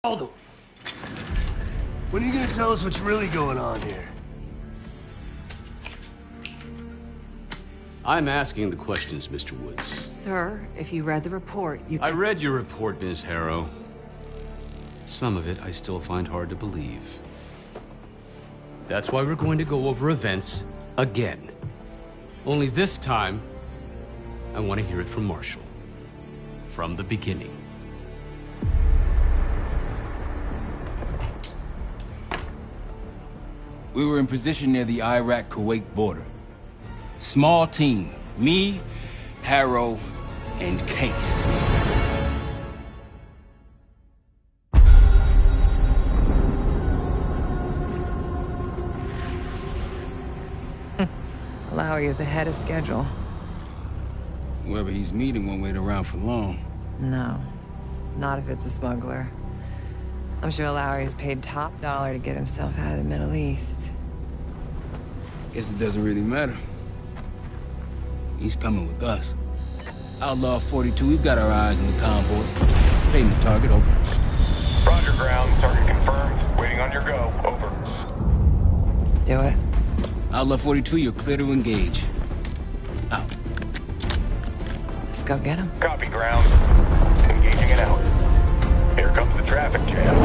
Aldo, when are you gonna tell us what's really going on here? I'm asking the questions, Mr. Woods. Sir, if you read the report, you can... I read your report, Ms. Harrow. Some of it I still find hard to believe. That's why we're going to go over events again. Only this time, I want to hear it from Marshall. From the beginning. We were in position near the Iraq-Kuwait border. Small team, me, Harrow, and Case. Alawi is ahead of schedule. Whoever he's meeting won't wait around for long. No, not if it's a smuggler. I'm sure Lowry is paid top dollar to get himself out of the Middle East. Guess it doesn't really matter. He's coming with us. Outlaw 42, we've got our eyes on the convoy. Paying the target, over. Roger, ground. Target confirmed. Waiting on your go. Over. Do it. Outlaw 42, you're clear to engage. Out. Let's go get him. Copy, ground. Engaging and out. Here comes the traffic jam.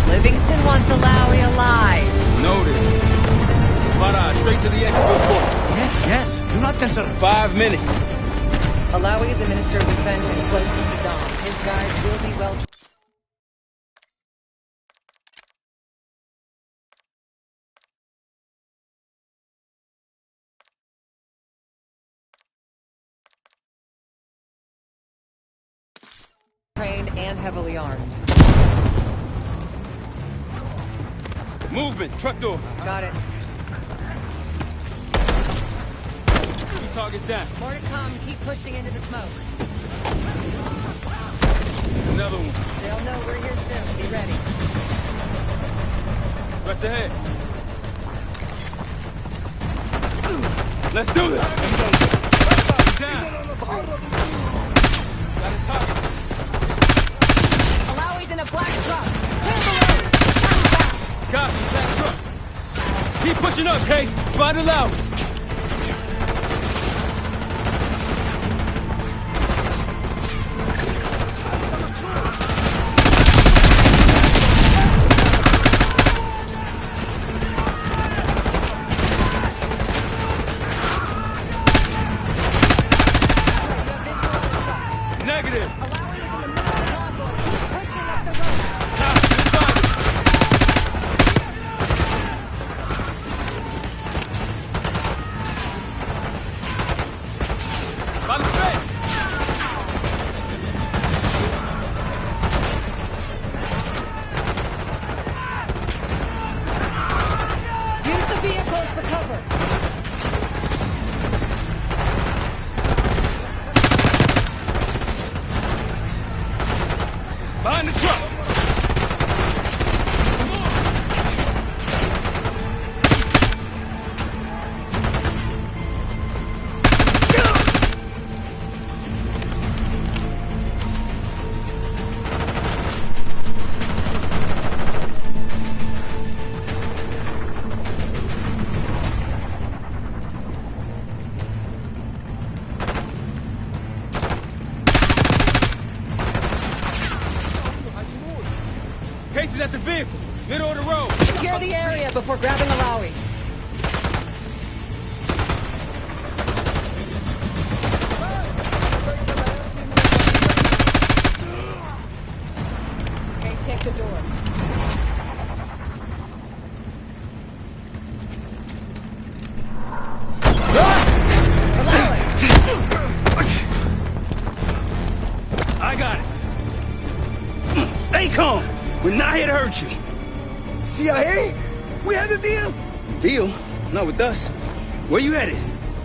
Livingston wants Alawi alive. Noted. Farah, straight to the exfil port. Yes. Do not concern. 5 minutes. Alawi is a minister of defense and close to Saddam. His guys will be well trained and heavily armed. Movement, truck doors. Got it. Two targets down. More to come. Keep pushing into the smoke. Another one. They'll know we're here soon. Be ready. Threats ahead. Let's do this. Down. Got a target. Alawi's in a black truck. Clear the road. Come fast. Copy, black truck. Keep pushing up, Case. Find Alawi. Negative. Alawi is in the middle of the convoy. Pushing up the road. By the fence. Use the vehicles for cover. Behind the truck. Case is at the vehicle, middle of the road. Secure the area before grabbing Alawi. Case, take the door. not here to hurt you. CIA? We had a deal? Deal? Not with us. Where you headed?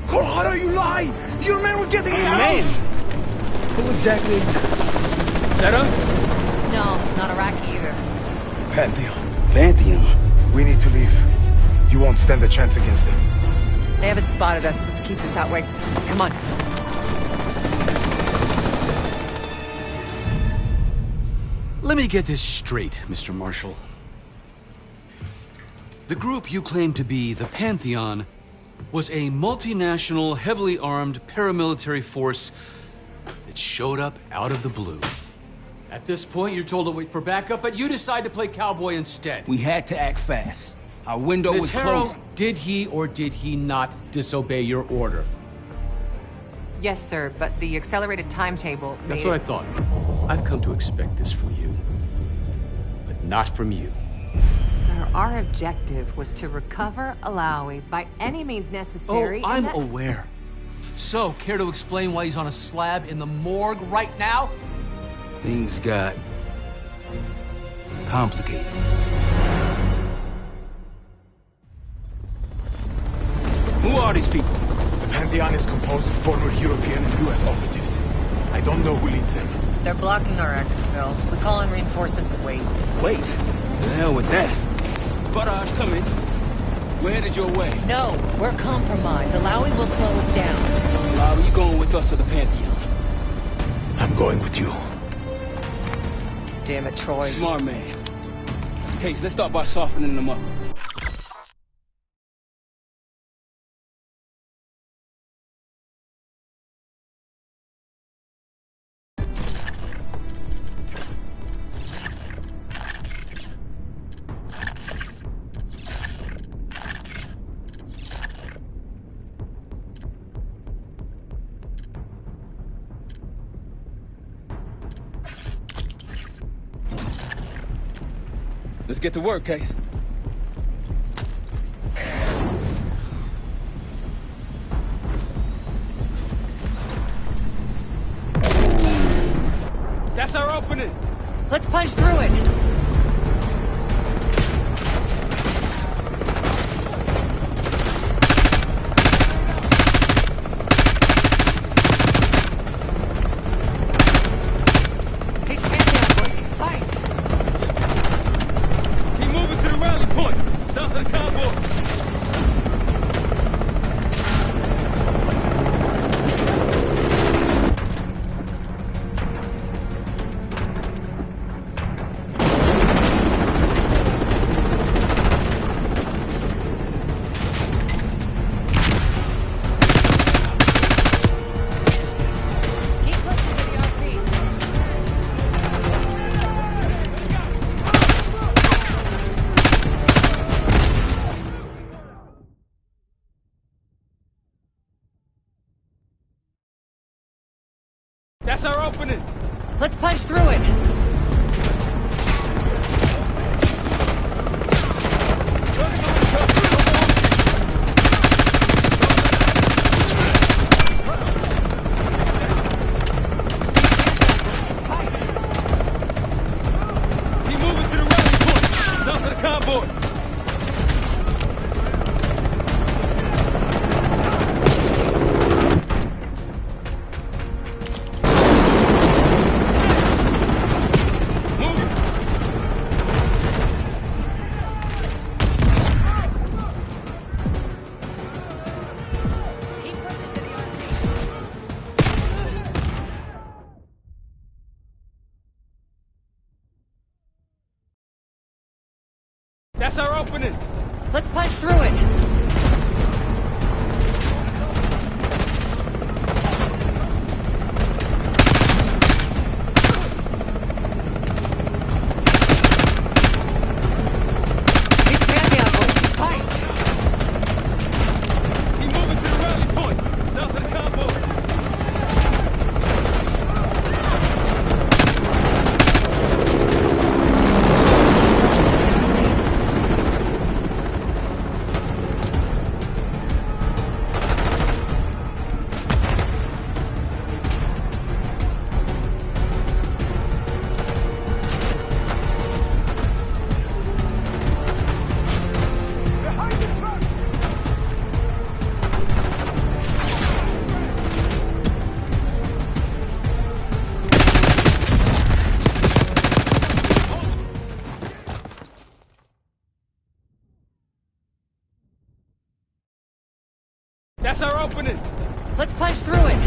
Colorado, you lie! Your man was getting Hey, out! man! Who exactly? Is that us? No, not Iraqi either. Pantheon. Pantheon. We need to leave. You won't stand a chance against them. They haven't spotted us. Let's keep it that way. Come on. Let me get this straight, Mr. Marshall. The group you claim to be the Pantheon was a multinational, heavily armed paramilitary force that showed up out of the blue. At this point, you're told to wait for backup, but you decide to play cowboy instead. We had to act fast. Our window Miss was Harrow, closing. did he or did he not disobey your order? Yes, sir, but the accelerated timetable That's made what I thought. I've come to expect this from you, but not from you. Sir, our objective was to recover Alawi by any means necessary. Oh, and I'm that- aware. So, care to explain why he's on a slab in the morgue right now? Things got complicated. Who are these people? The Pantheon is composed of former European and US operatives. I don't know who leads them. They're blocking our exfil. We call in reinforcements and wait. Wait. The hell with that. Faraj, come in. We're headed your way. No, we're compromised. Alawi will slow us down. Are you going with us or the Pantheon? I'm going with you. Damn it, Troy. Smart man. Case, let's start by softening them up. Let's get to work, Case. That's our opening. Let's punch through it. These Pantheon boys can fight. Keep moving to the rally point. South of the convoy. Keep pushing to the RP. That's our opening. Let's punch through it. Keep moving to the rally point. South of the convoy. Move. Keep pushing to the RP. That's our opening. Let's punch through it. These Pantheon boys can fight. Keep moving to the rally point. South of the convoy. That's our opening. Let's punch through it.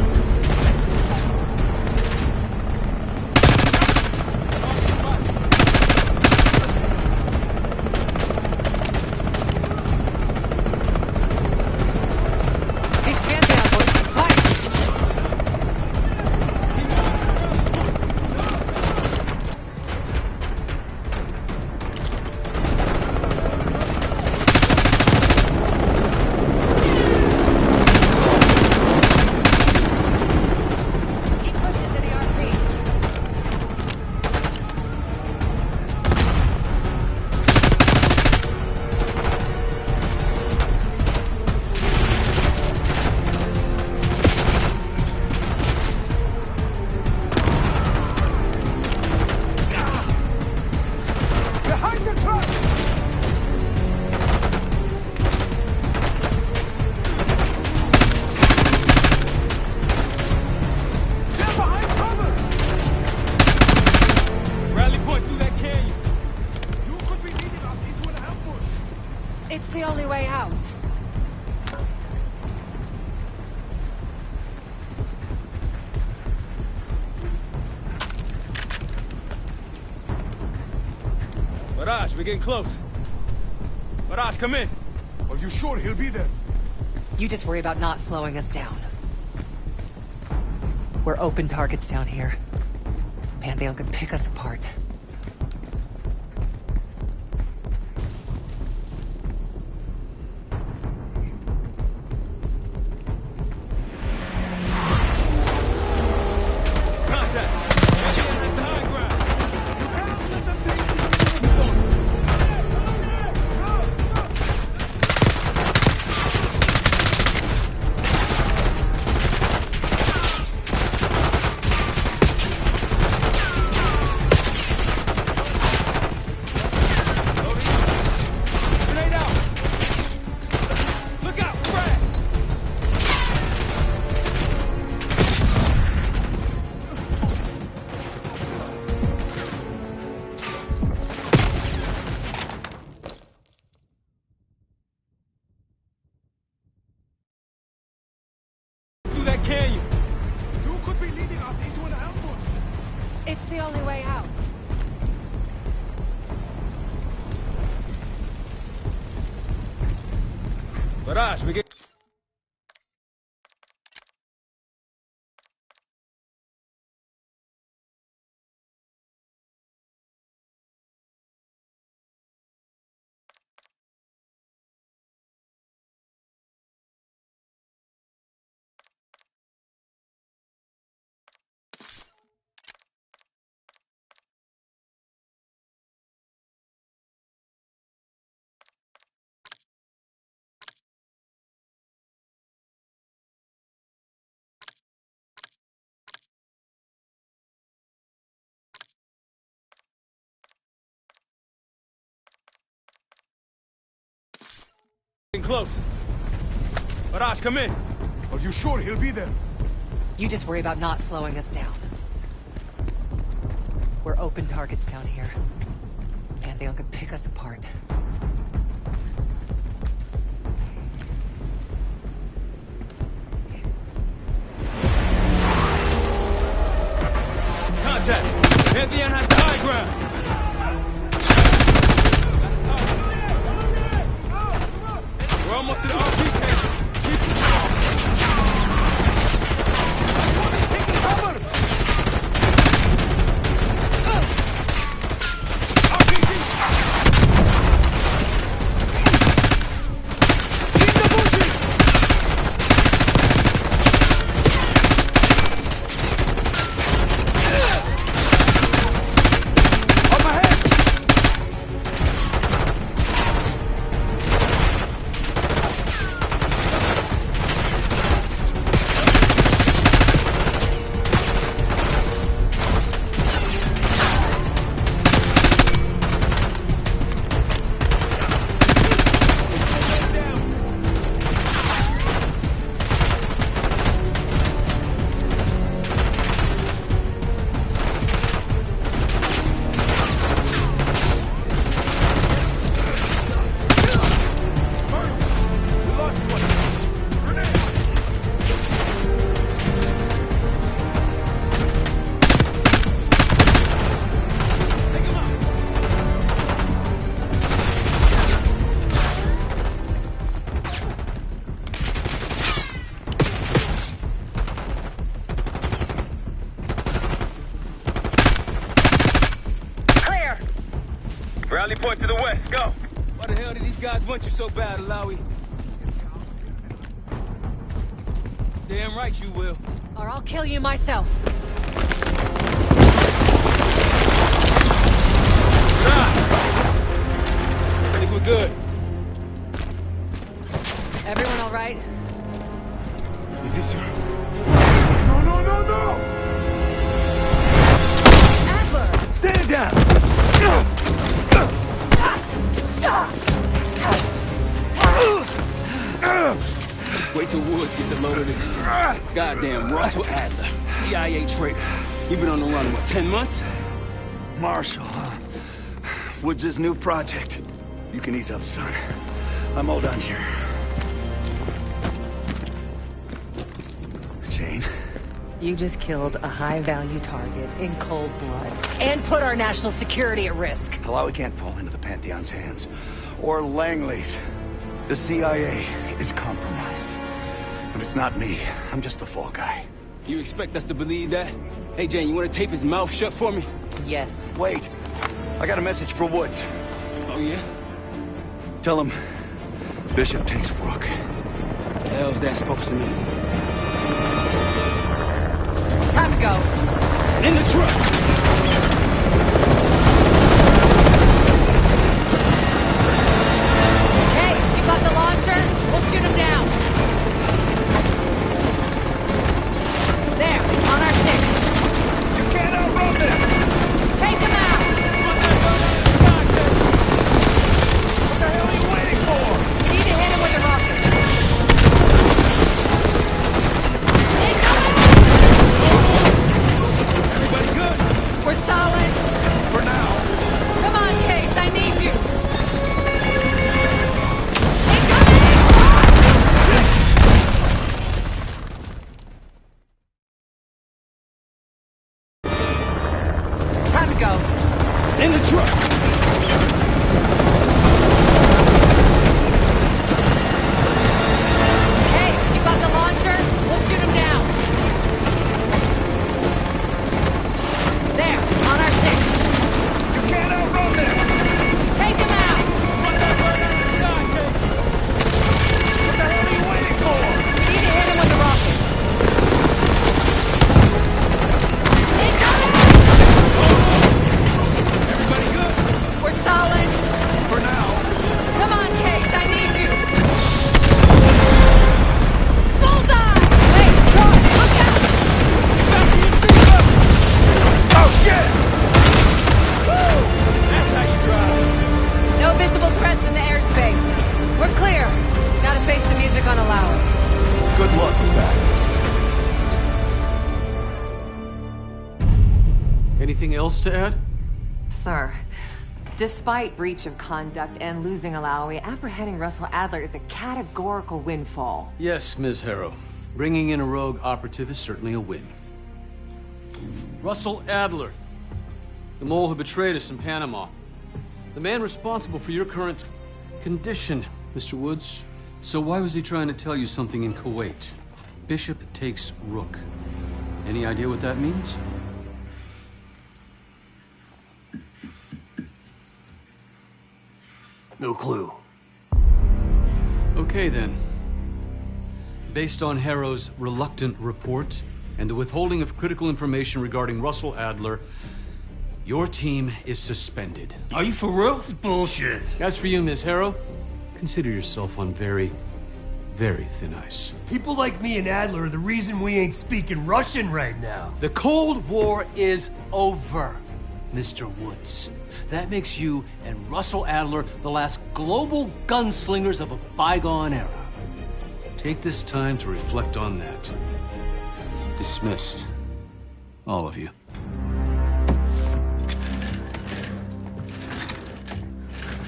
These Pantheon boys, fight! Keep pushing to the RP. Behind the truck! They're behind cover! Rally point through that canyon. You could be leading us into an ambush. It's the only way out. Mirage, we're getting close. Mirage, come in. Are you sure he'll be there? You just worry about not slowing us down. We're open targets down here. Pantheon could pick us apart. Contact. Pantheon has the high ground. Grenade out. Look out, Brad. Through that canyon. You could be leading us into an ambush. It's the only way out. Mirage, we get. Getting close. Mirage, come in. Are you sure he'll be there? You just worry about not slowing us down. We're open targets down here. Pantheon could pick us apart. Contact. Pantheon has the high ground. We're almost to the RP camp. Keep it strong. Taking cover! Rally point to the west, go! Why the hell did these guys want you so bad, Alawi? Damn right you will. Or I'll kill you myself. I think we're good. Everyone all right? Is this your... Adler! Stand down! Wait till Woods gets a load of this. Goddamn Russell Adler, CIA traitor. You been on the run, what, 10 months? Marshall, huh? Woods' new project. You can ease up, son. I'm all done here. Jane? You just killed a high-value target in cold blood. And put our national security at risk. Alawi can't fall into the Pantheon's hands. Or Langley's. The CIA is compromised. But it's not me. I'm just the fall guy. You expect us to believe that? Hey, Jane, you want to tape his mouth shut for me? Yes. Wait. I got a message for Woods. Oh, yeah? Tell him Bishop takes Rook. The hell's that supposed to mean? Time to go. In the truck! Case, you got the launcher? We'll shoot him down. There, on our 6. You can't outrun them! Take him out! What the hell are you waiting for? We need to hit him with a rocket. Everybody good? We're solid. For now. Come on, Case, I need you. Time to go. In the truck! Case, you got the launcher? We'll shoot him down. There, on our 6. You can't outrun them! Take him out! What the hell are you waiting for? We need to hit him with a rocket. Everybody good? We're solid. For now. Come on, Case, I need you. Bullseye! Wait, Troy, look out! Oh, shit! That's how you drive. No visible threats in the airspace. We're clear. Gotta face the music on Alawi. Good luck with that. Anything else to add? Sir, despite breach of conduct and losing Alawi, apprehending Russell Adler is a categorical windfall. Yes, Ms. Harrow. Bringing in a rogue operative is certainly a win. Russell Adler, the mole who betrayed us in Panama. The man responsible for your current condition, Mr. Woods. So why was he trying to tell you something in Kuwait? Bishop takes Rook. Any idea what that means? No clue. Okay, then. Based on Harrow's reluctant report and the withholding of critical information regarding Russell Adler, your team is suspended. Are you for real? This is bullshit. As for you, Ms. Harrow, consider yourself on very, very thin ice. People like me and Adler are the reason we ain't speaking Russian right now. The Cold War is over, Mr. Woods. That makes you and Russell Adler the last global gunslingers of a bygone era. Take this time to reflect on that. Dismissed. All of you.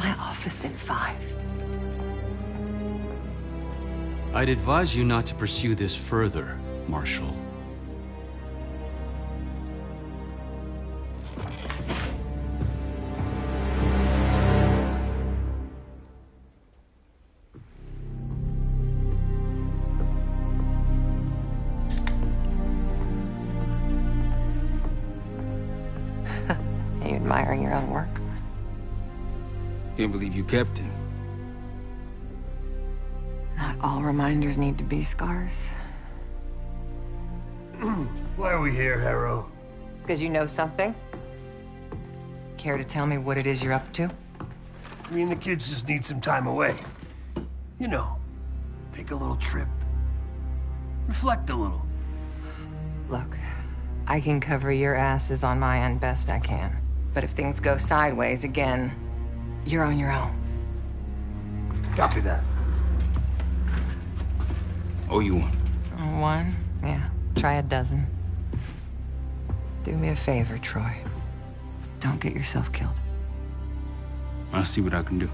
My office in 5. I'd advise you not to pursue this further, Marshal. Are you admiring your own work? Can't believe you kept it. Not all reminders need to be scars. Why are we here, Harrow? Because you know something? Care to tell me what it is you're up to? Me and the kids just need some time away. You know, take a little trip. Reflect a little. Look, I can cover your asses on my end best I can. But if things go sideways again, you're on your own. Copy that. Oh, you won. One? Yeah. Try a dozen. Do me a favor, Troy. Don't get yourself killed. I'll see what I can do.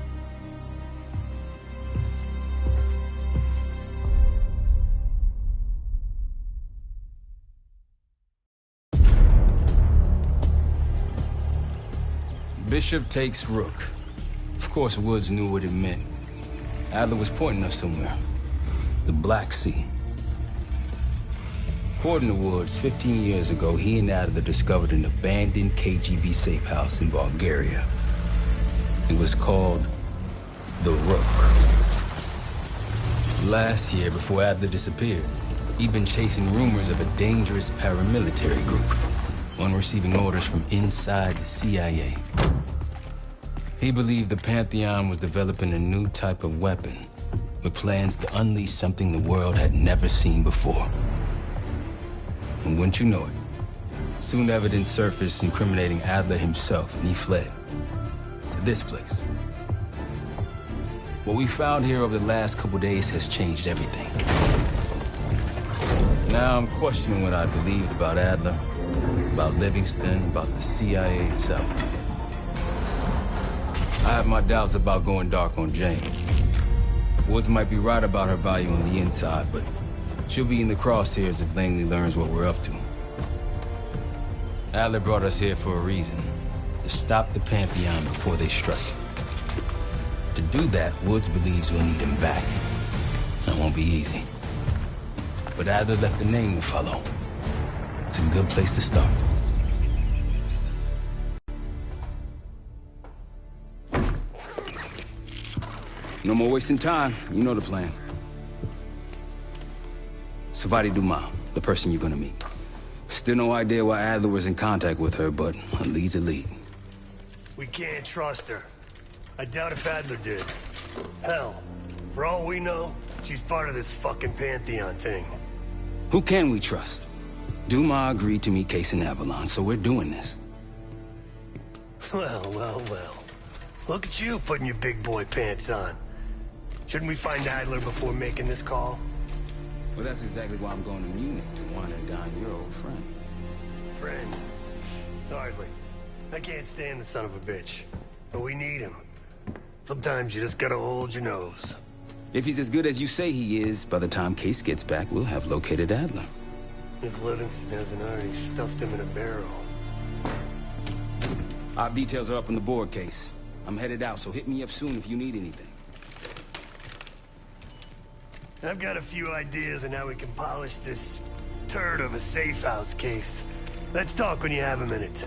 Bishop takes Rook. Of course, Woods knew what it meant. Adler was pointing us somewhere. The Black Sea. According to Woods, 15 years ago, he and Adler discovered an abandoned KGB safe house in Bulgaria. It was called the Rook. Last year, before Adler disappeared, he'd been chasing rumors of a dangerous paramilitary group, one receiving orders from inside the CIA. He believed the Pantheon was developing a new type of weapon, with plans to unleash something the world had never seen before. And wouldn't you know it, soon evidence surfaced incriminating Adler himself, and he fled to this place. What we found here over the last couple days has changed everything. Now I'm questioning what I believed about Adler, about Livingston, about the CIA itself. I have my doubts about going dark on Jane. Woods might be right about her value on the inside, but she'll be in the crosshairs if Langley learns what we're up to. Adler brought us here for a reason. To stop the Pantheon before they strike. To do that, Woods believes we'll need him back. That won't be easy. But Adler left a name to follow. It's a good place to start. No more wasting time. You know the plan. Savati Dumas, the person you're gonna meet. Still no idea why Adler was in contact with her, but a lead's a lead. We can't trust her. I doubt if Adler did. Hell, for all we know, she's part of this fucking Pantheon thing. Who can we trust? Dumas agreed to meet Case in Avalon, so we're doing this. Well, well, well. Look at you putting your big boy pants on. Shouldn't we find Adler before making this call? Well, that's exactly why I'm going to Munich, to wine and dine your old friend. Friend? Hardly. I can't stand the son of a bitch. But we need him. Sometimes you just gotta hold your nose. If he's as good as you say he is, by the time Case gets back, we'll have located Adler. If Livingston hasn't already stuffed him in a barrel. Op details are up on the board, Case. I'm headed out, so hit me up soon if you need anything. I've got a few ideas on how we can polish this turd of a safe house case. Let's talk when you have a minute.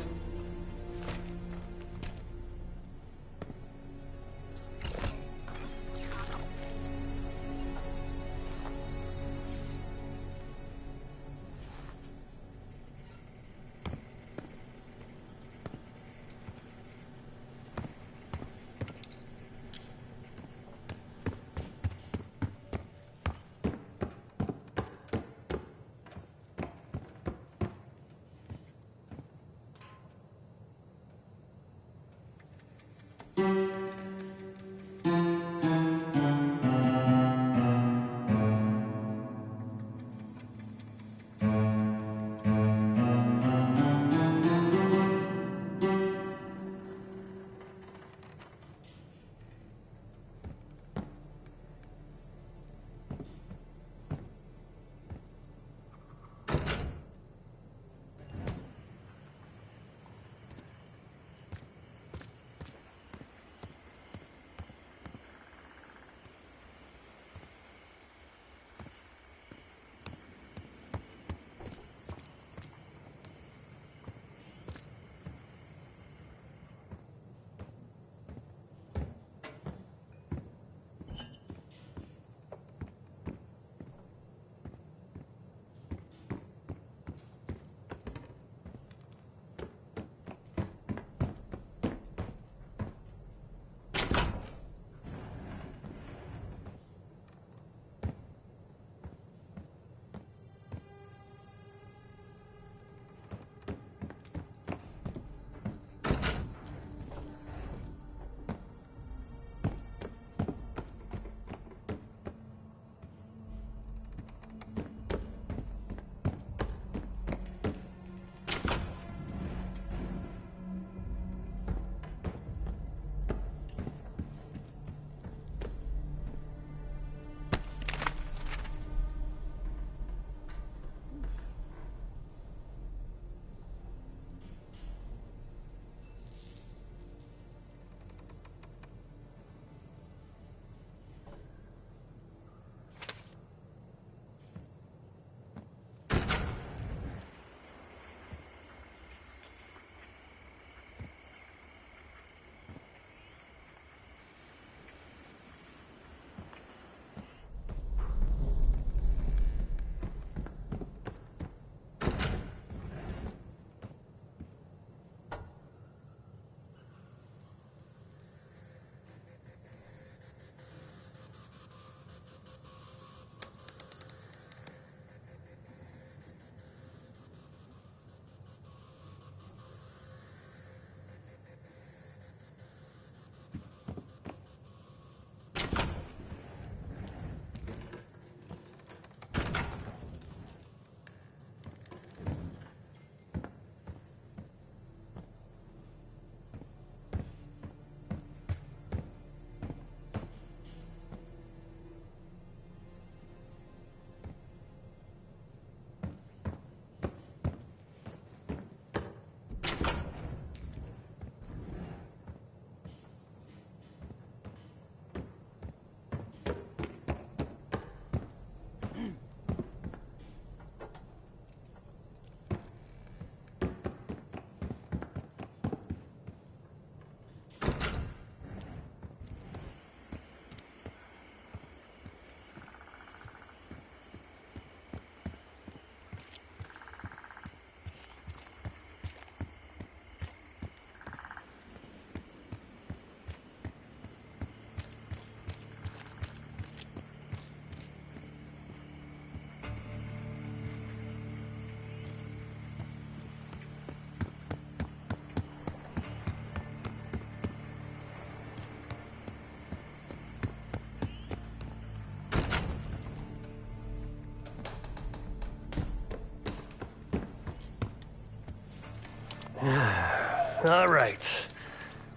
All right.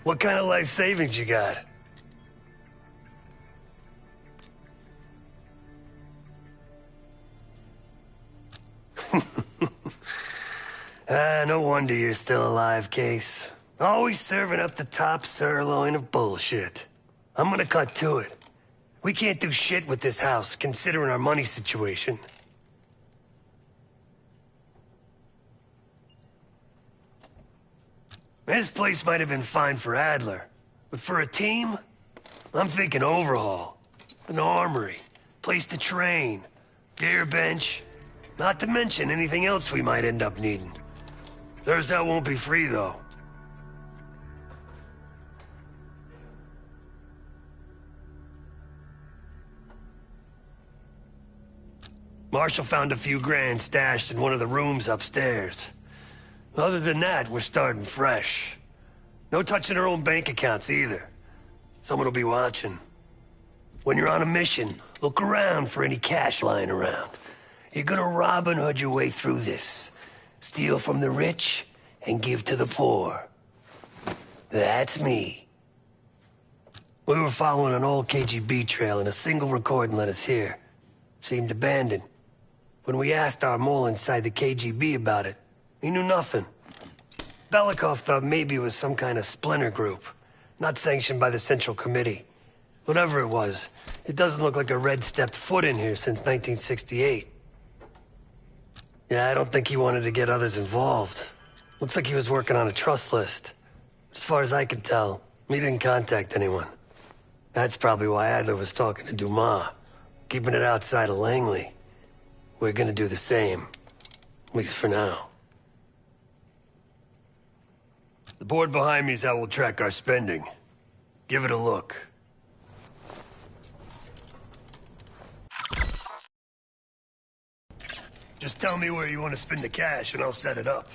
What kind of life savings you got? No wonder you're still alive, Case. Always serving up the top sirloin of bullshit. I'm gonna cut to it. We can't do shit with this house, considering our money situation. This place might have been fine for Adler, but for a team, I'm thinking overhaul. An armory, place to train, gear bench, not to mention anything else we might end up needing. Theirs that won't be free, though. Marshall found a few grand stashed in one of the rooms upstairs. Other than that, we're starting fresh. No touching our own bank accounts either. Someone will be watching. When you're on a mission, look around for any cash lying around. You're gonna Robin Hood your way through this. Steal from the rich and give to the poor. That's me. We were following an old KGB trail and a single recording led us here. Seemed abandoned. When we asked our mole inside the KGB about it, he knew nothing. Belikov thought maybe it was some kind of splinter group, not sanctioned by the Central Committee. Whatever it was, it doesn't look like a red stepped foot in here since 1968. Yeah, I don't think he wanted to get others involved. Looks like he was working on a trust list. As far as I can tell, he didn't contact anyone. That's probably why Adler was talking to Dumas, keeping it outside of Langley. We're gonna do the same, at least for now. The board behind me is how we'll track our spending. Give it a look. Just tell me where you want to spend the cash and I'll set it up.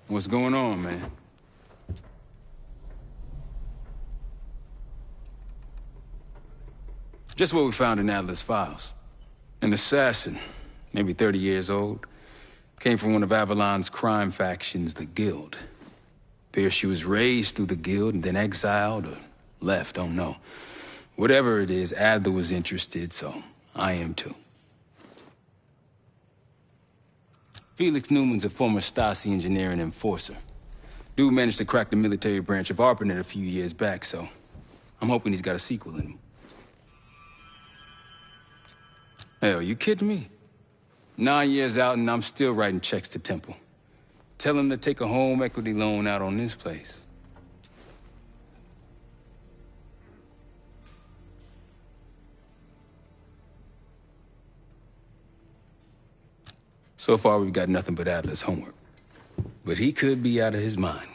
What's going on, man? Just what we found in Adler's files. An assassin, maybe 30 years old, came from one of Avalon's crime factions, the Guild. Appears she was raised through the Guild and then exiled or left, don't know. Whatever it is, Adler was interested, so I am too. Felix Newman's a former Stasi engineer and enforcer. Dude managed to crack the military branch of ARPANET a few years back, so I'm hoping he's got a sequel in him. Hell, you kidding me? 9 years out and I'm still writing checks to Temple. Tell him to take a home equity loan out on this place. So far, we've got nothing but Adler's homework. But he could be out of his mind.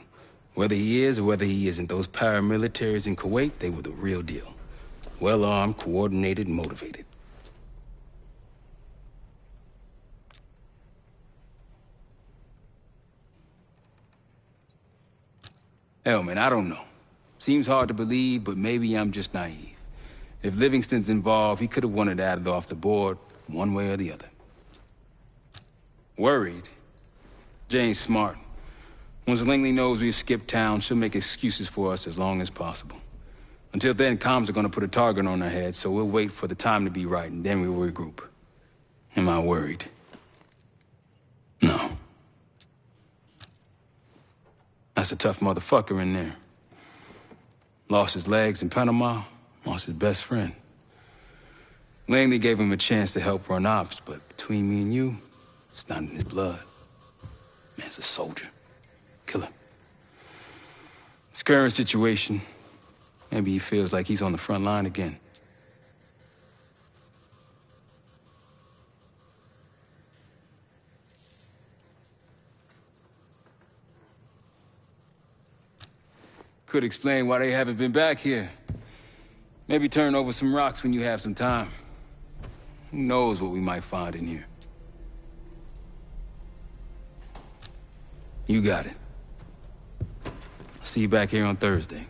Whether he is or whether he isn't, those paramilitaries in Kuwait, they were the real deal. Well-armed, coordinated, motivated. Hell, man, I don't know. Seems hard to believe, but maybe I'm just naive. If Livingston's involved, he could have wanted Adler off the board, one way or the other. Worried? Jane's smart. Once Langley knows we've skipped town, she'll make excuses for us as long as possible. Until then, comms are gonna put a target on our heads, so we'll wait for the time to be right, and then we'll regroup. Am I worried? No. That's a tough motherfucker in there. Lost his legs in Panama, lost his best friend. Langley gave him a chance to help run ops, but between me and you, it's not in his blood. Man's a soldier. Killer. His current situation, maybe he feels like he's on the front line again. Could explain why they haven't been back here. Maybe turn over some rocks when you have some time. Who knows what we might find in here? You got it. I'll see you back here on Thursday.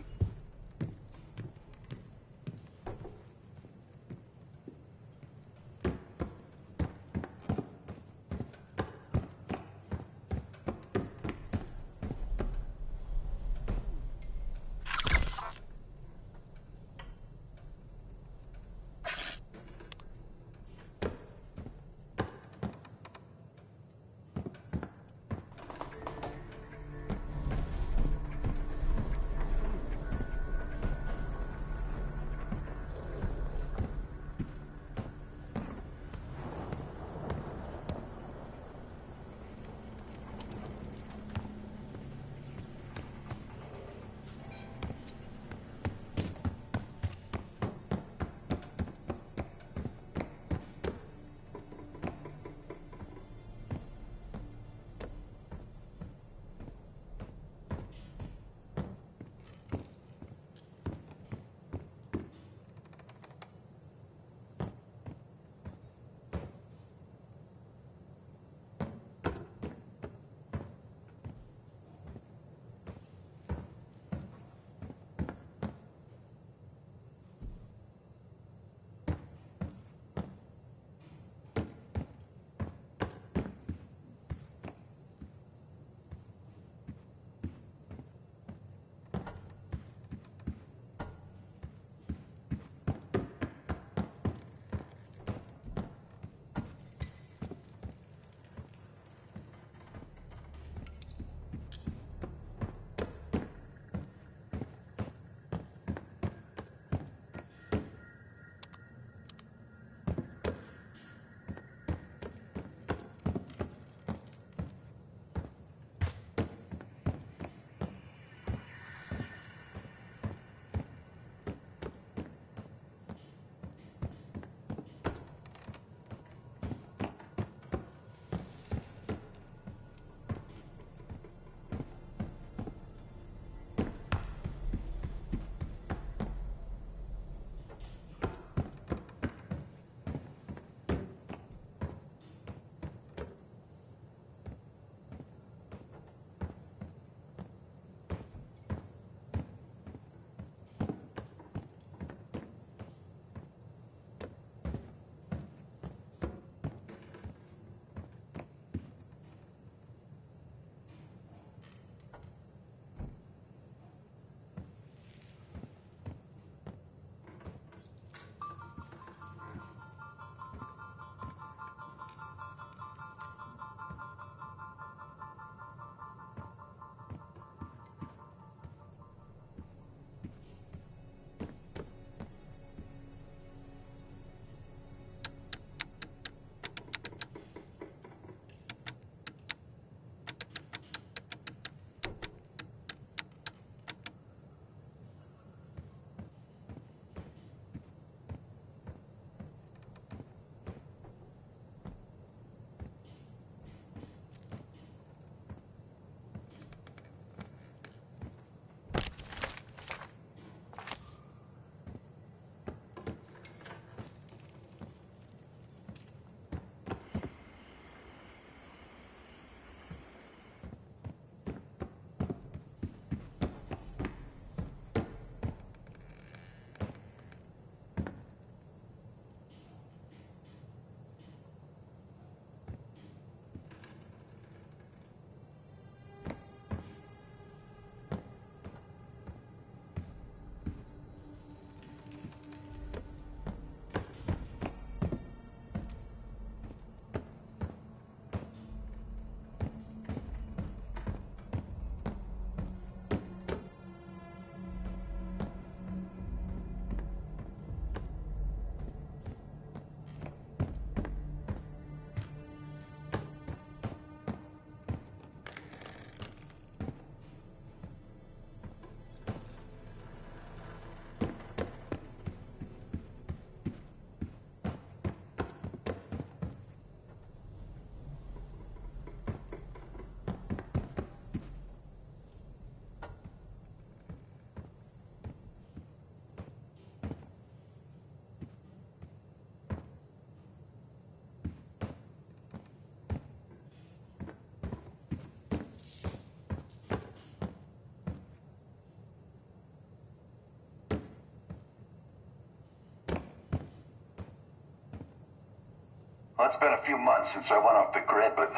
Well, it's been a few months since I went off the grid, but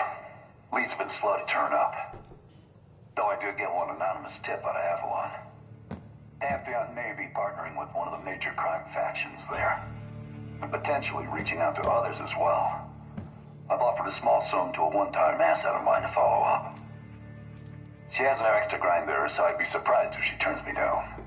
leads have been slow to turn up. Though I did get one anonymous tip out of Avalon. Pantheon may be partnering with one of the major crime factions there. And potentially reaching out to others as well. I've offered a small sum to a one-time asset of mine to follow up. She has an extra grind there, so I'd be surprised if she turns me down.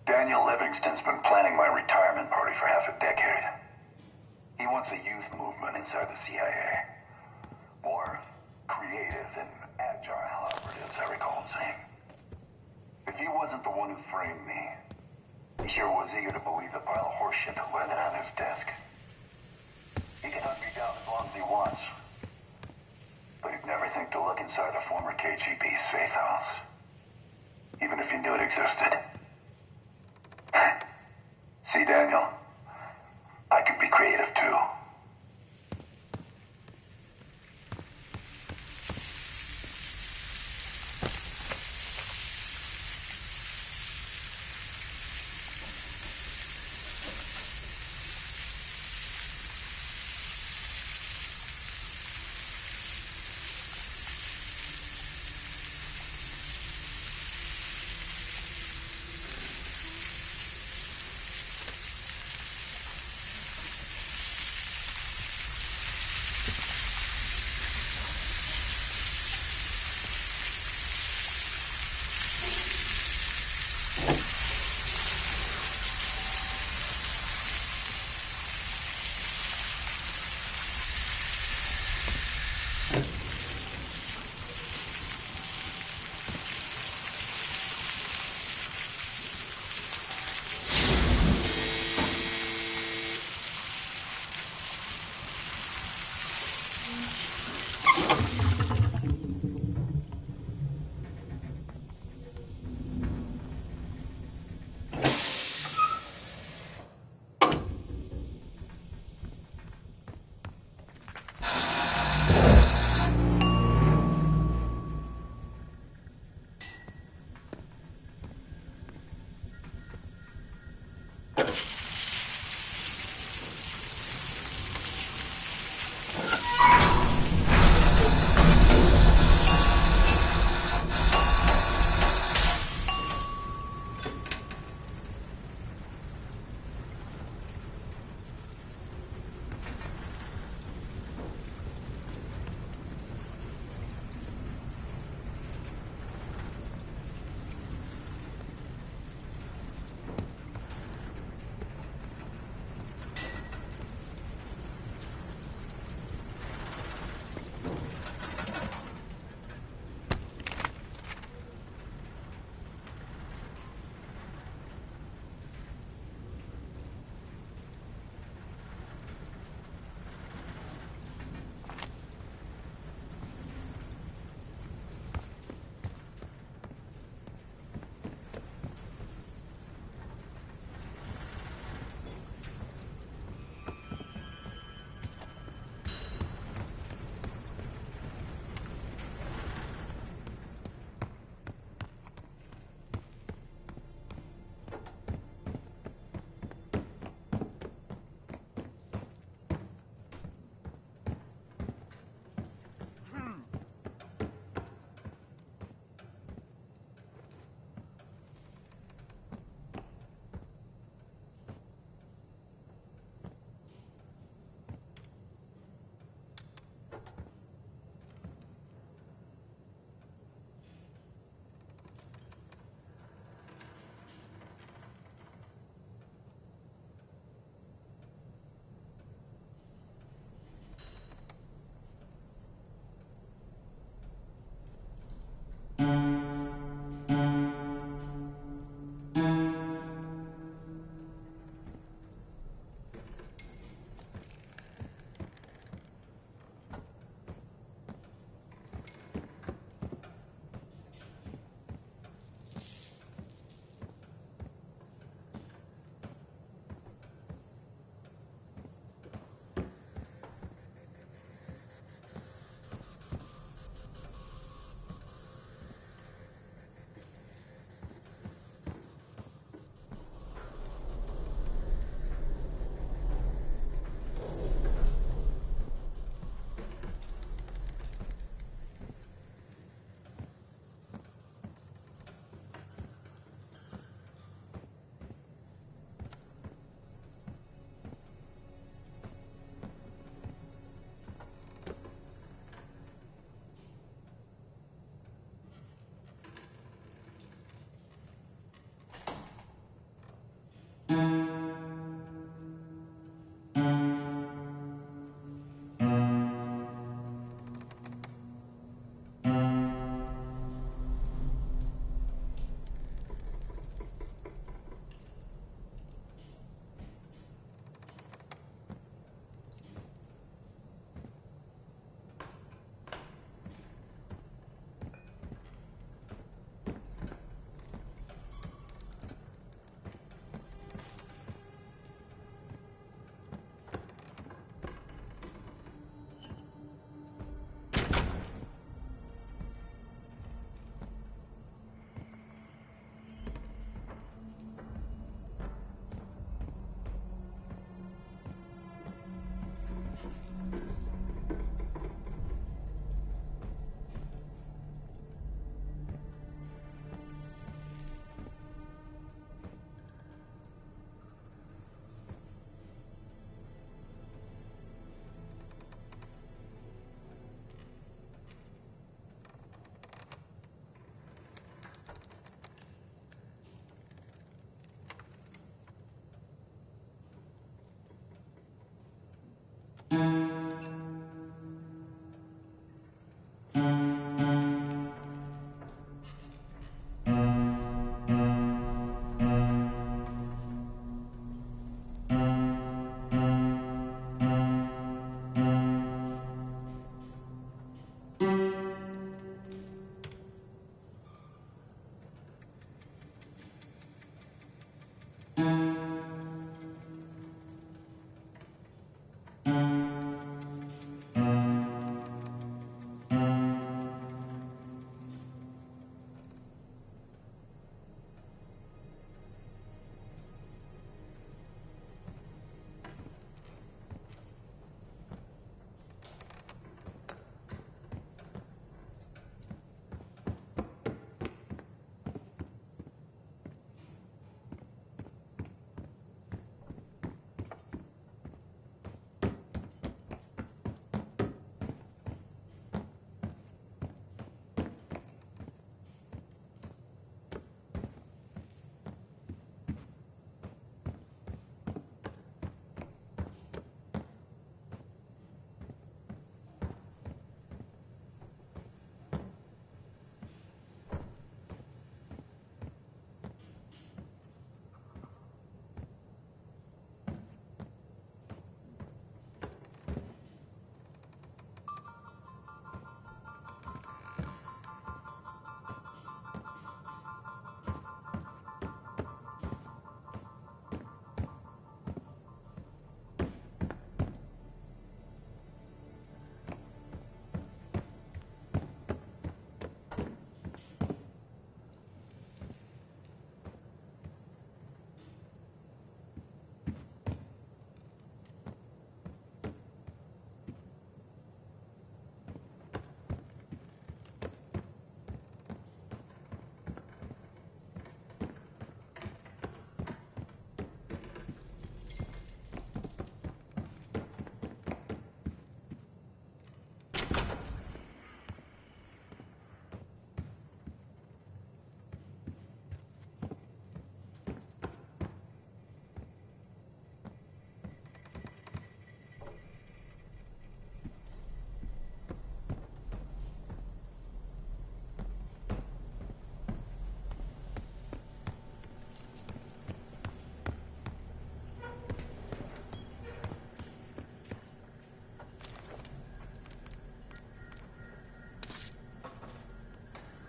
Daniel Livingston's been planning my retirement party for half a decade. He wants a youth movement inside the CIA. More creative and agile operatives, I recall him saying. If he wasn't the one who framed me, he sure was eager to believe the pile of horseshit that landed on his desk. He can hunt me down as long as he wants. But he'd never think to look inside a former KGB safe house. Even if he knew it existed. See, Daniel, I can be creative too.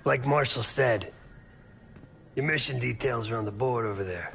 Like Marshall said, your mission details are on the board over there.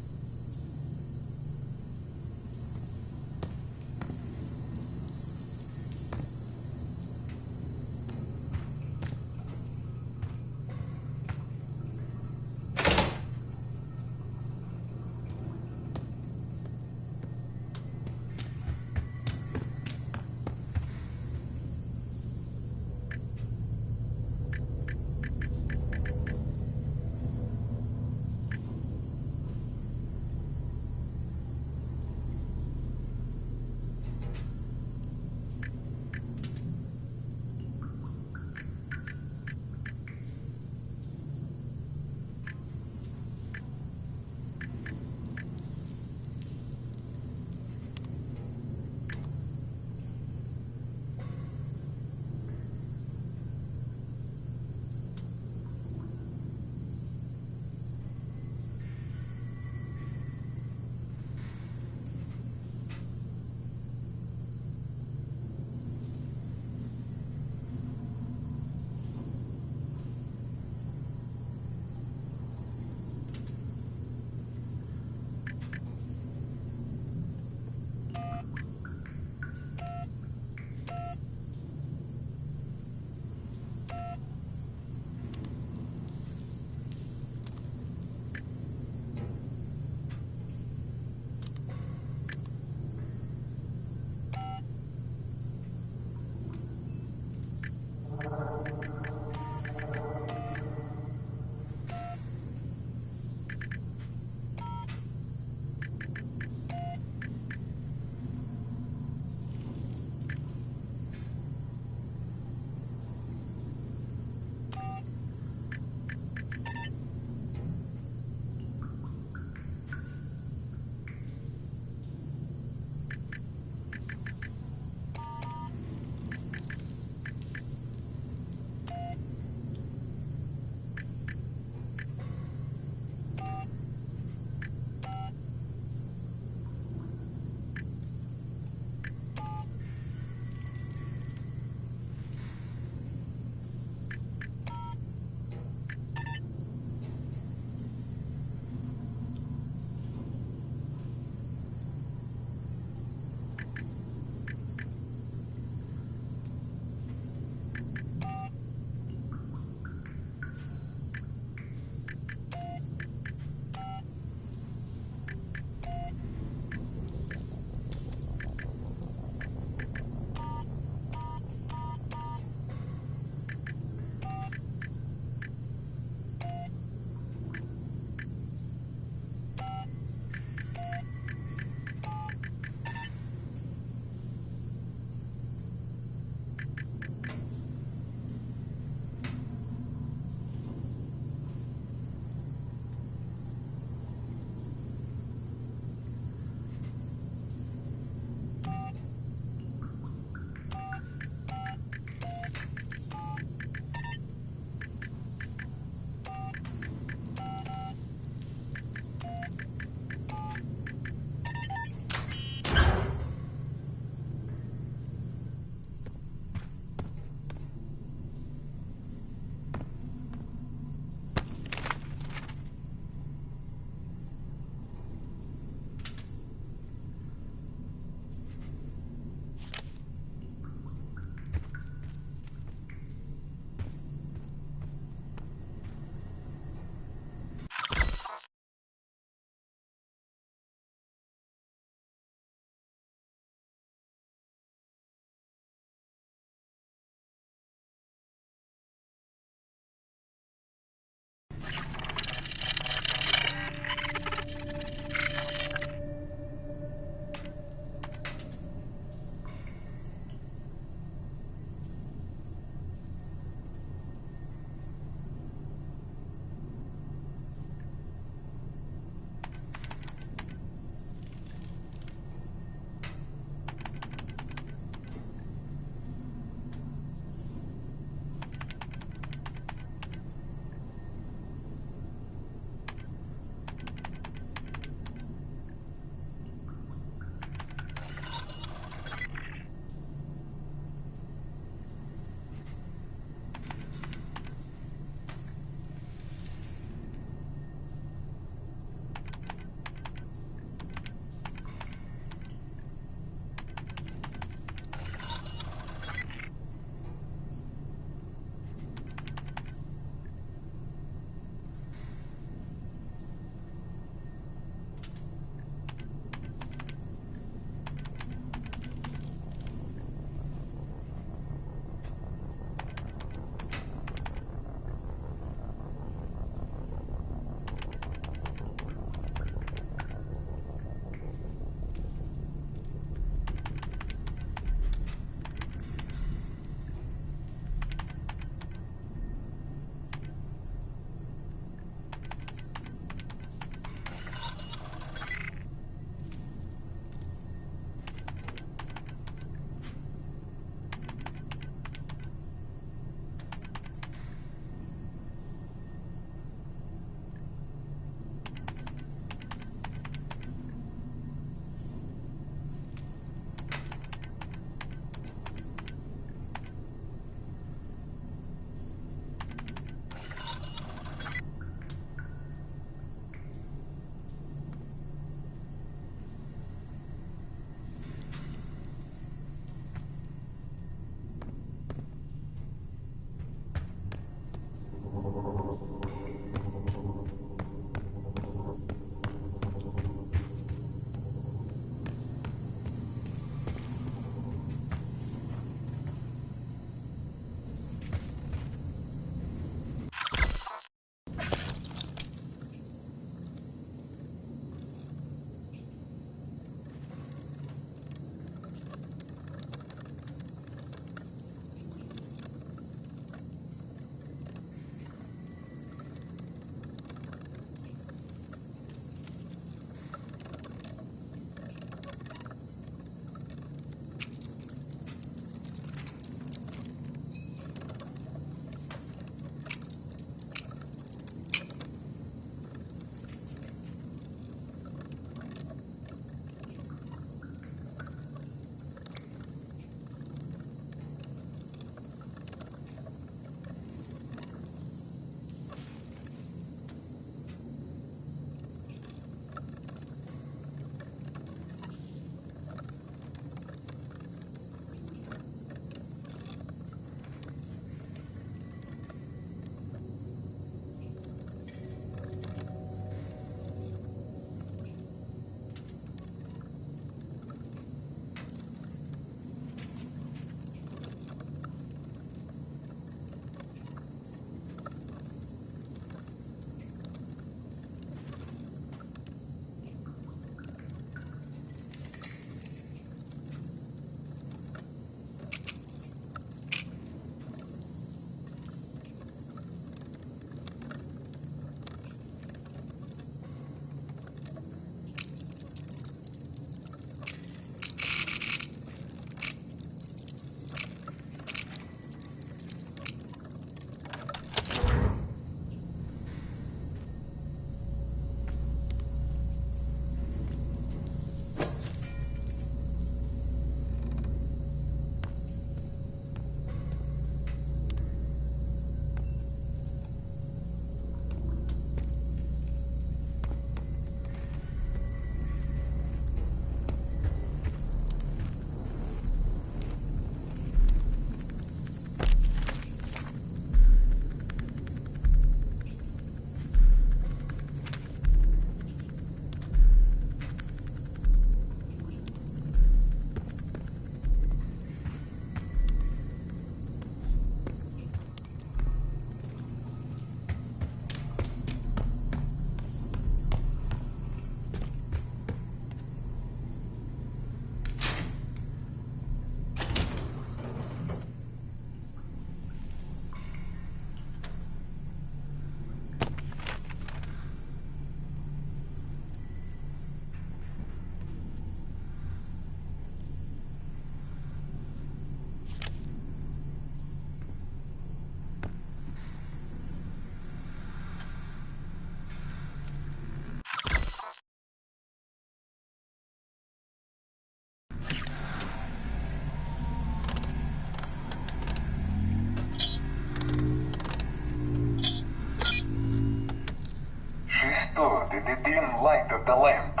light of the lamp,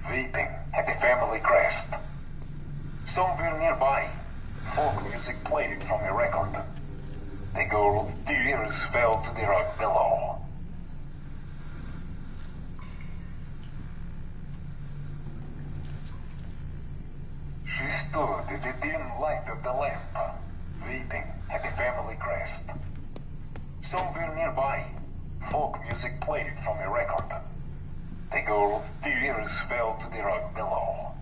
weeping at the family crest. Somewhere nearby, folk music played from a record. The girl's tears fell to the rock below. She stood in the dim light of the lamp, weeping at the family crest. Somewhere nearby, folk music played from a record. The girl's tears fell to the rock below.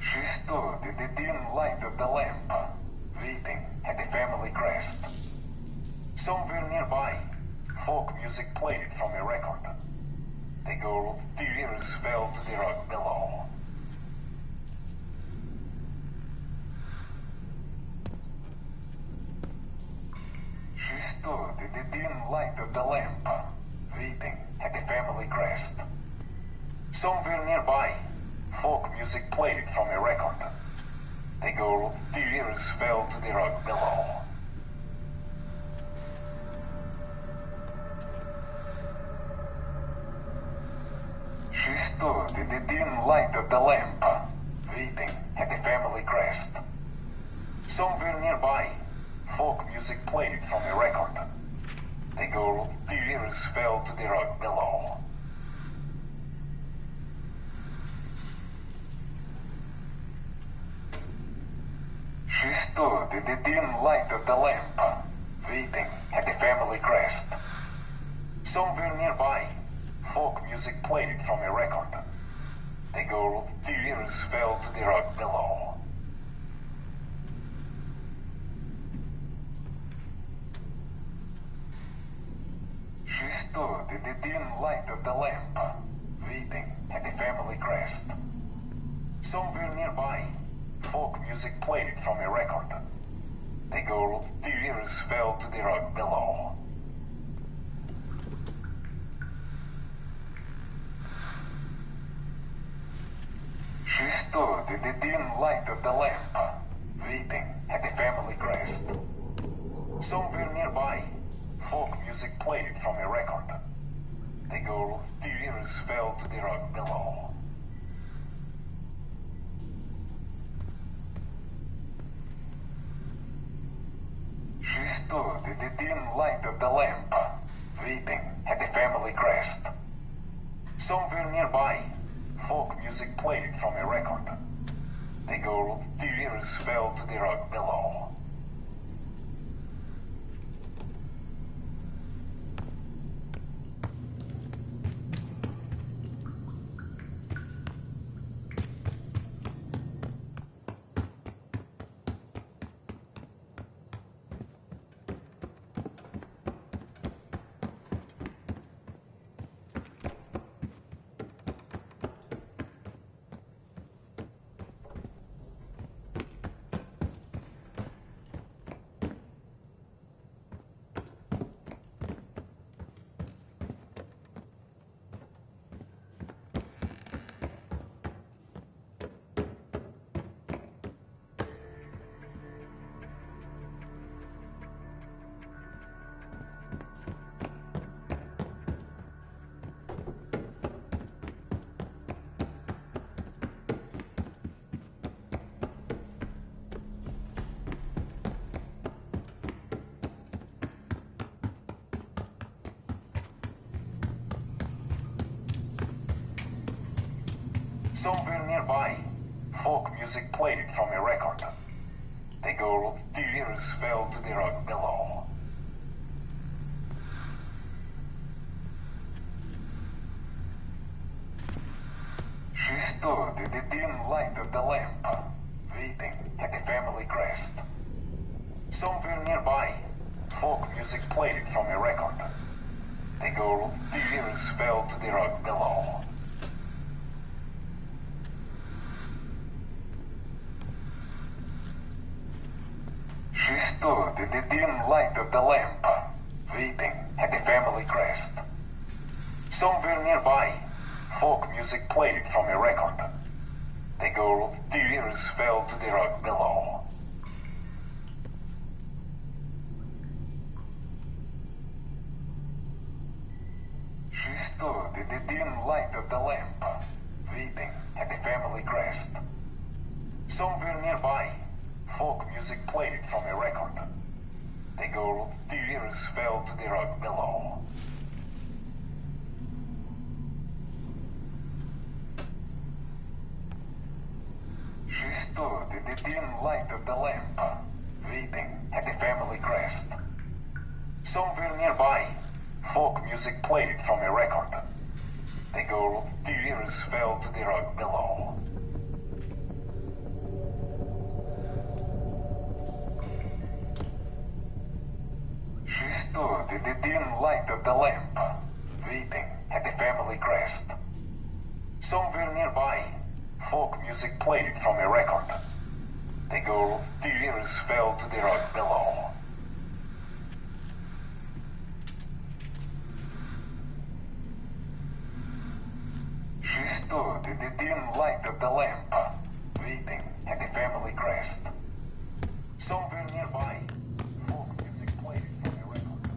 She stood in the dim light of the lamp, weeping at the family crest. Somewhere nearby, folk music played from a record. The girl's tears fell to the rock below. She stood in the dim light of the lamp, weeping at the family crest. Somewhere nearby, folk music played from a record. The girl's tears fell to the rock below. She stood in the dim light of the lamp, weeping at the family crest. Somewhere nearby, folk music played from a record. The girl's tears fell to the rock below. She stood in the dim light of the lamp, weeping at the family crest. Somewhere nearby, folk music played from a record. The girl's tears fell to the rock below. She stood in the dim light of the lamp, weeping at the family crest. Somewhere nearby, folk music played from a record. The girl's tears fell to the rock below. She stood in the dim light of the lamp, weeping at the family crest. Somewhere nearby, folk music played from a record. The girl's tears fell to the rock below. stood in the dim light of the lamp, weeping at the family crest. Somewhere nearby, folk music played from a record. The girl's tears fell to the rug below. Somewhere nearby, folk music played from a record. The girl's tears fell to the rug below. She stood in the dim light of the lamp, weeping at the family crest. Somewhere nearby, folk music played from a record. The girl's tears fell to the rug below. She stood in the dim light of the lamp, weeping at the family crest. Somewhere nearby, folk music played from a record. The girl's tears fell to the rug below. She stood in the dim light of the lamp, weeping at the family crest. Somewhere nearby, folk music played from a record. The girl's tears fell to the rug below. She stood in the dim light of the lamp, weeping at the family crest. Somewhere nearby, folk music played from a record. The girl's tears fell to the rug below. She stood in the dim light of the lamp, weeping at the family crest. Somewhere nearby, folk music played from a record. The girl's tears fell to the rug below. She stood in the dim light of the lamp, weeping at the family crest. Somewhere nearby, folk music played from a record.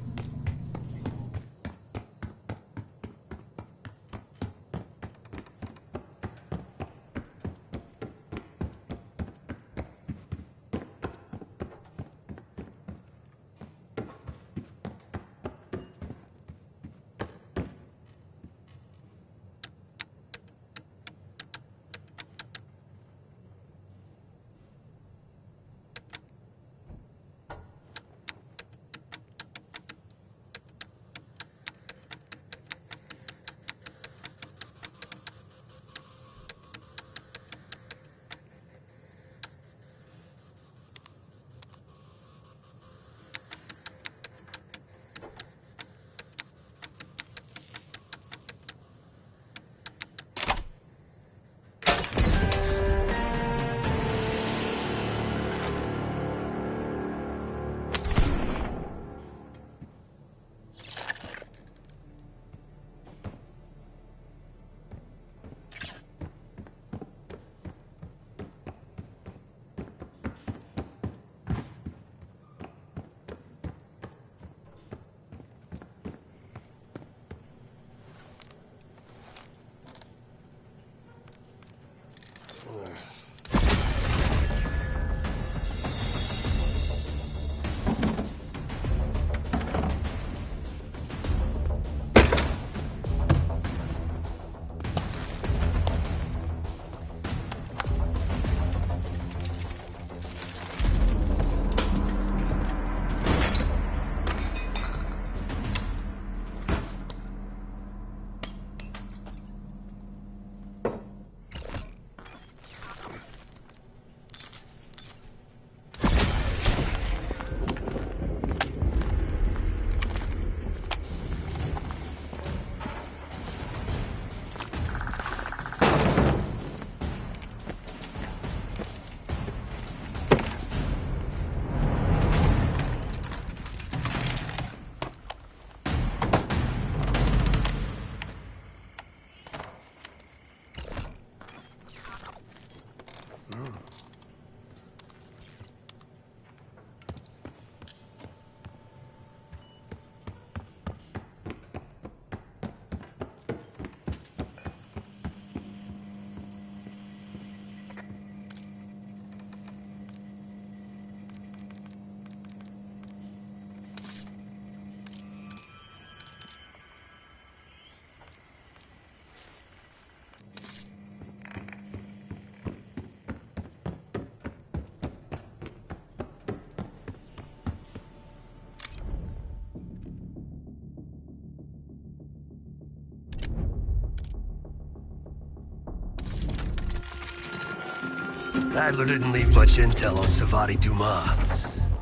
Adler didn't leave much intel on Savati Dumas,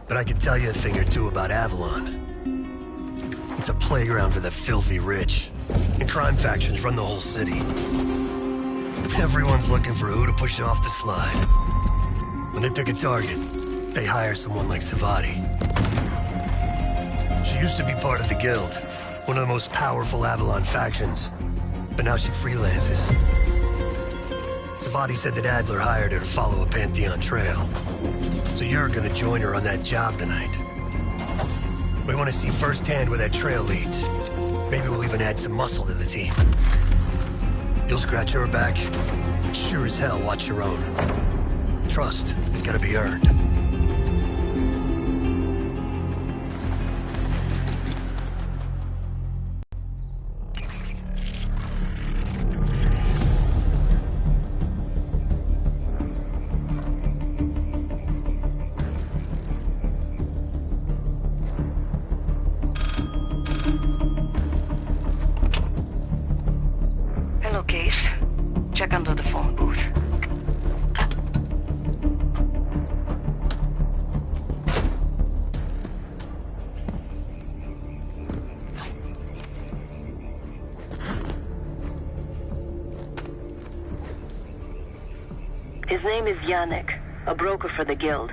but I can tell you a thing or two about Avalon. It's a playground for the filthy rich, and crime factions run the whole city. Everyone's looking for who to push off the slide. When they pick a target, they hire someone like Savati. She used to be part of the Guild, one of the most powerful Avalon factions, but now she freelances. Savati said that Adler hired her to follow a Pantheon trail. So you're gonna join her on that job tonight. We want to see firsthand where that trail leads. Maybe we'll even add some muscle to the team. You'll scratch her back, but sure as hell watch your own. Trust has gotta be earned. Check under the phone booth. His name is Yannick, a broker for the Guild.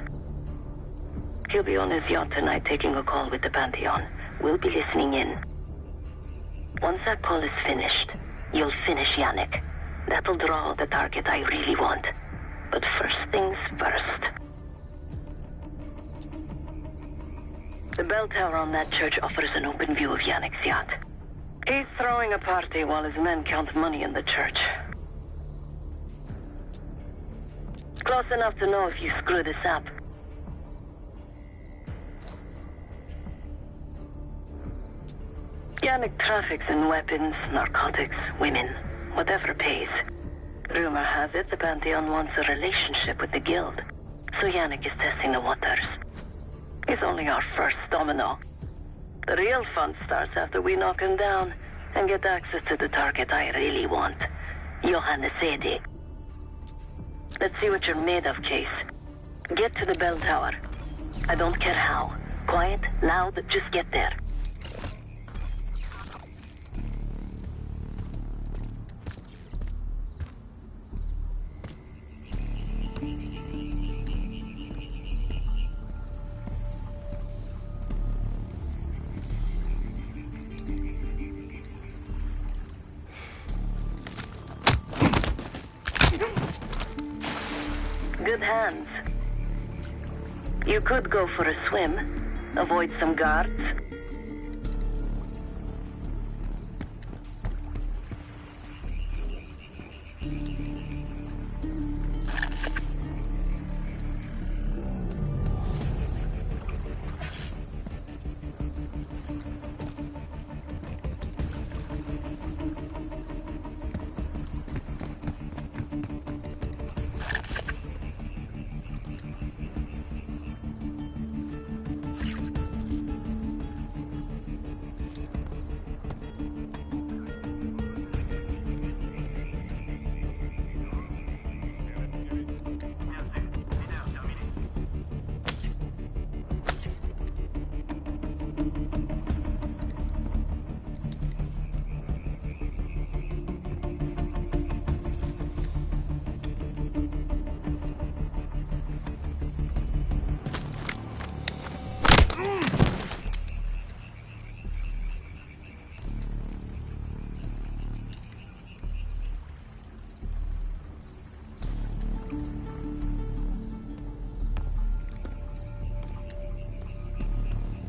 He'll be on his yacht tonight taking a call with the Pantheon. We'll be listening in. Once that call is finished, you'll finish Yannick. That'll draw the target I really want. But first things first. The bell tower on that church offers an open view of Yannick's yacht. He's throwing a party while his men count money in the church. Close enough to know if you screw this up. Yannick traffics in weapons, narcotics, women. Whatever pays. Rumor has it the Pantheon wants a relationship with the Guild, so Yannick is testing the waters. He's only our first domino. The real fun starts after we knock him down and get access to the target I really want, Johannes Edi. Let's see what you're made of, Case. Get to the bell tower. I don't care how. Quiet, loud, just get there. Good hands. You could go for a swim, avoid some guards.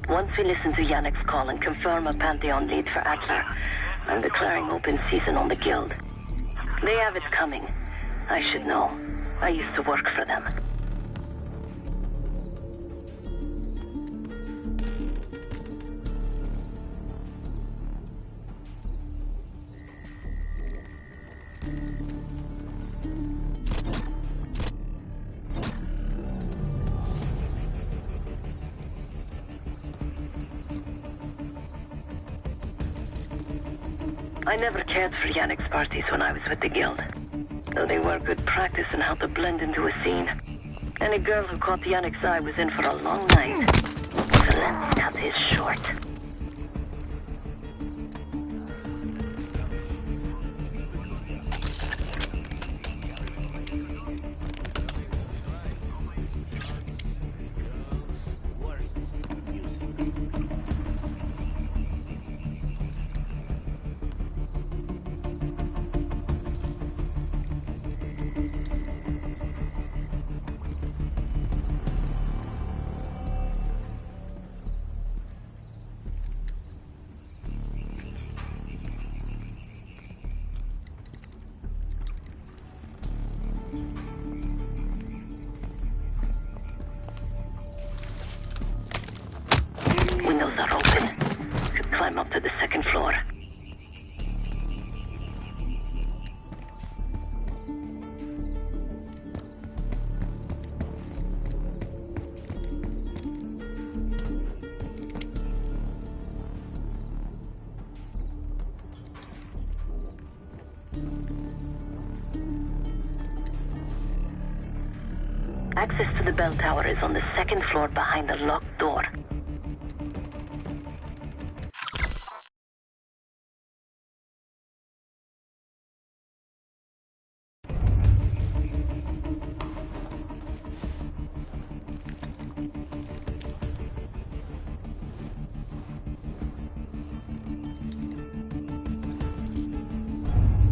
Once we listen to Yannick's call and confirm a Pantheon lead for Adler, I'm declaring open season on the Guild. They have it coming. I should know. I used to work for them. I never cared for Yannick's parties when I was with the Guild, though they were good practice in how to blend into a scene. Any girl who caught Yannick's eye was in for a long night. So let's cut this short. Windows are open. Could climb up to the second floor. Access to the bell tower is on the second floor behind the locked door.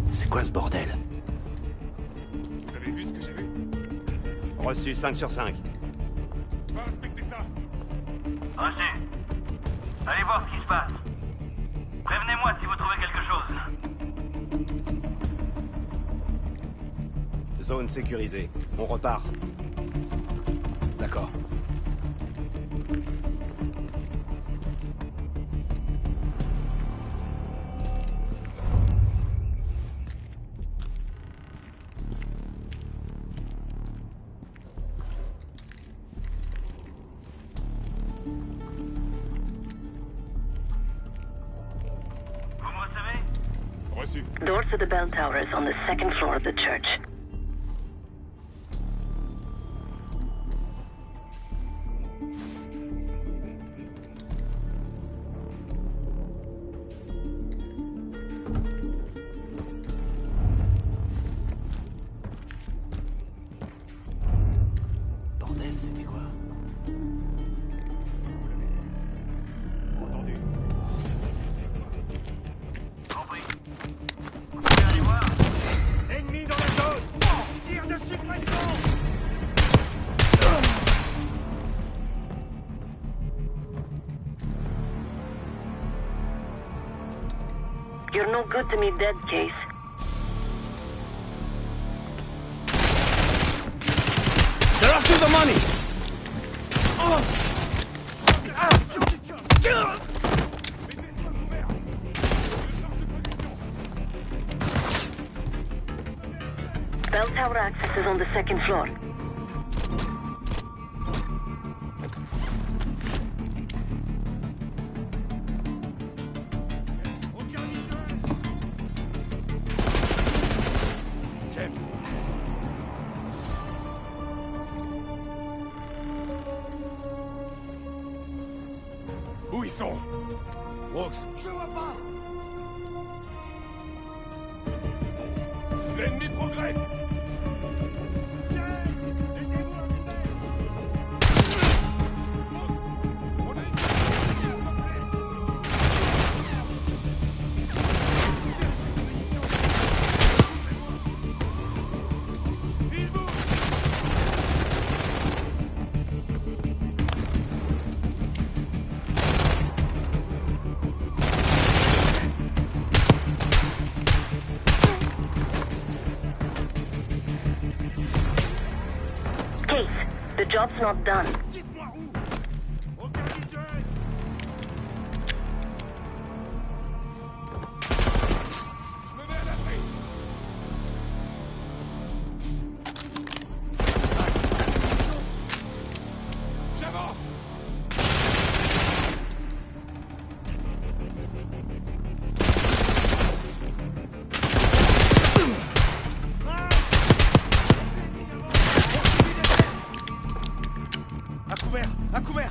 C'est quoi ce bordel? Vous avez vu ce que j'ai vu? Reçu 5 sur 5. Va inspecter ça. Reçu. Allez voir ce qui se passe. Prévenez-moi si vous trouvez quelque chose. Zone sécurisée. On repart. D'accord. Door to the bell tower is on the second floor of the church. Bordel, c'était quoi? Entendu. Compris. Vous pouvez aller voir. Ennemi dans la zone. Tir de suppression. You're no good to me dead, Case. They're after the money! Bell tower access is on the second floor. Où ils sont? Brooks, Je vois pas. L'ennemi progresse. Case, the job's not done. Dites-moi où? Aucun visuel. Je me mets à l'abri. J'avance. couvert! À couvert!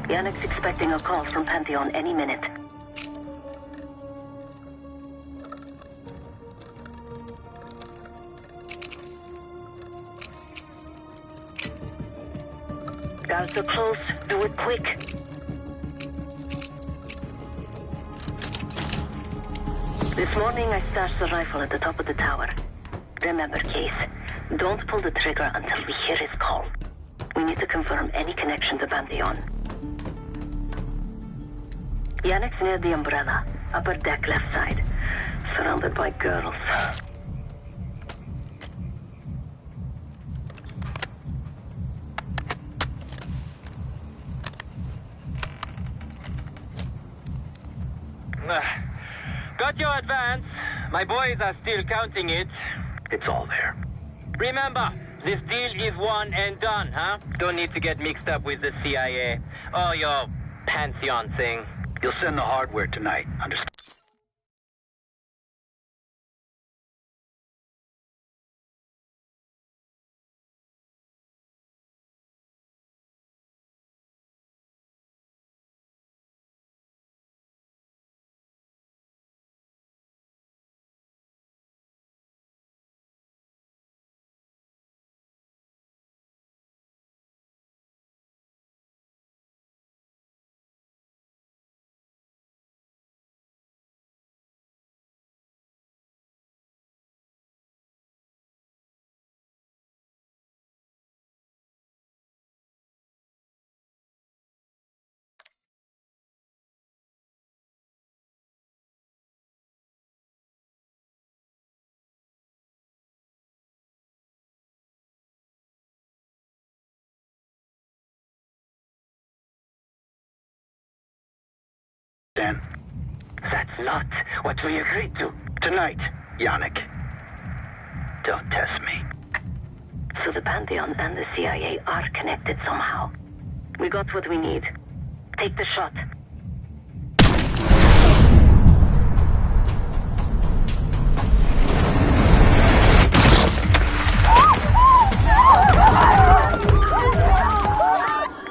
Yannick's expecting a call from Pantheon any minute. Guards are close. Do it quick. This morning I stashed the rifle at the top of the tower. Remember, Case, don't pull the trigger until we hear his call. We need to confirm any connection to Pantheon. Yannick's near the umbrella, upper deck left side, surrounded by girls. Got your advance. My boys are still counting it. It's all there. Remember, this deal is one and done, huh? Don't need to get mixed up with the CIA or your Pantheon thing. You'll send the hardware tonight, understand? Dan, That's not what we agreed to. tonight, Yannick. Don't test me. So the Pantheon and the CIA are connected somehow. We got what we need. Take the shot.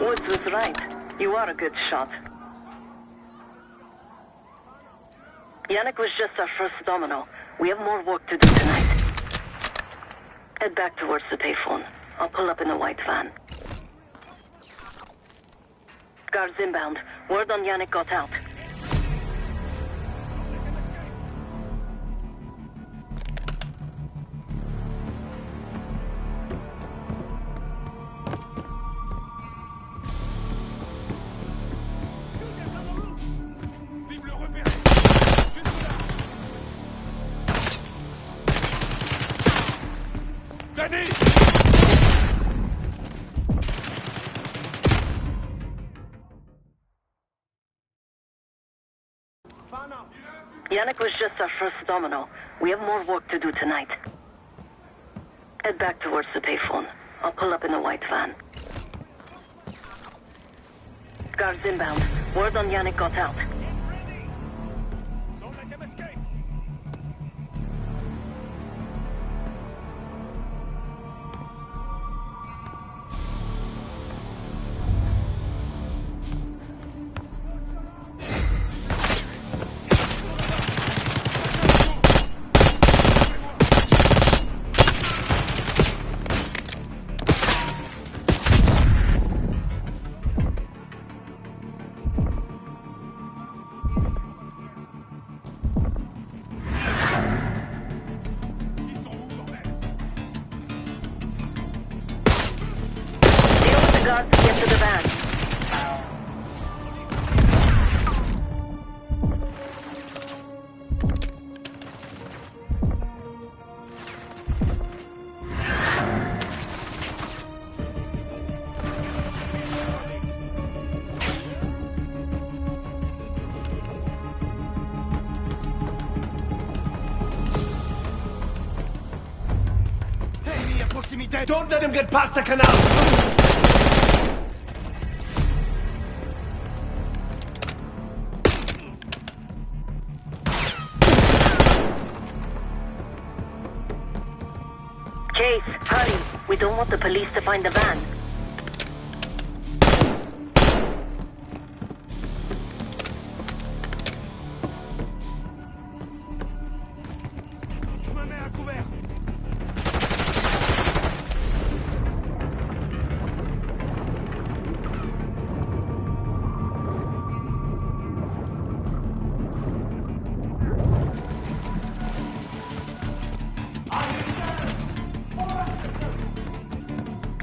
Woods was right. You are a good shot. Yannick was just our first domino. We have more work to do tonight. Head back towards the payphone. I'll pull up in a white van. Guards inbound. Word on Yannick got out. Yannick was just our first domino. We have more work to do tonight. Head back towards the payphone. I'll pull up in a white van. Guards inbound. Word on Yannick got out. Guards, get to the van. Enemy à proximité! Don't let him get past the canal! case. Hurry. We don't want the police to find the van.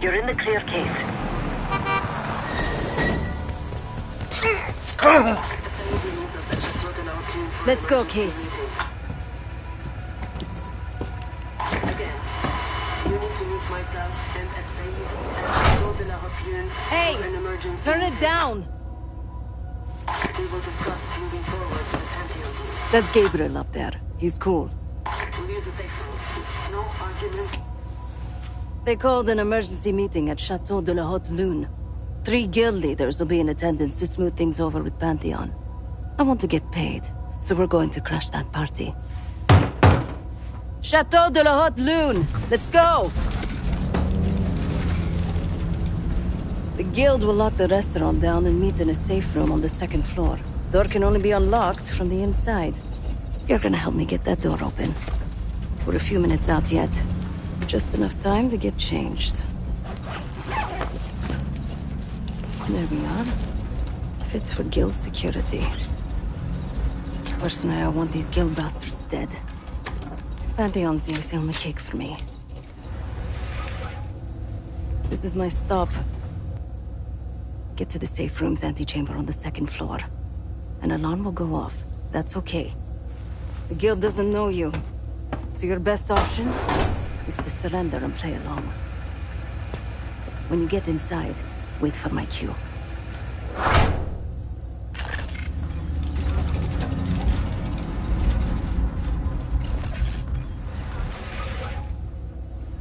You're in the clear, Case. Let's go, Case. Hey! Turn it down! That's Gabriel up there. He's cool. They called an emergency meeting at Chateau de la Haute Lune. 3 guild leaders will be in attendance to smooth things over with Pantheon. I want to get paid, so we're going to crash that party. Chateau de la Haute Lune! Let's go! The guild will lock the restaurant down and meet in a safe room on the 2nd floor. Door can only be unlocked from the inside. You're gonna help me get that door open. We're a few minutes out yet. Just enough time to get changed. There we are. Fits for guild security. Personally, I want these guild bastards dead. Pantheon's the icing on the cake for me. This is my stop. Get to the safe room's antechamber on the 2nd floor. An alarm will go off. That's okay. The guild doesn't know you, so your best option is to surrender and play along. When you get inside, wait for my cue.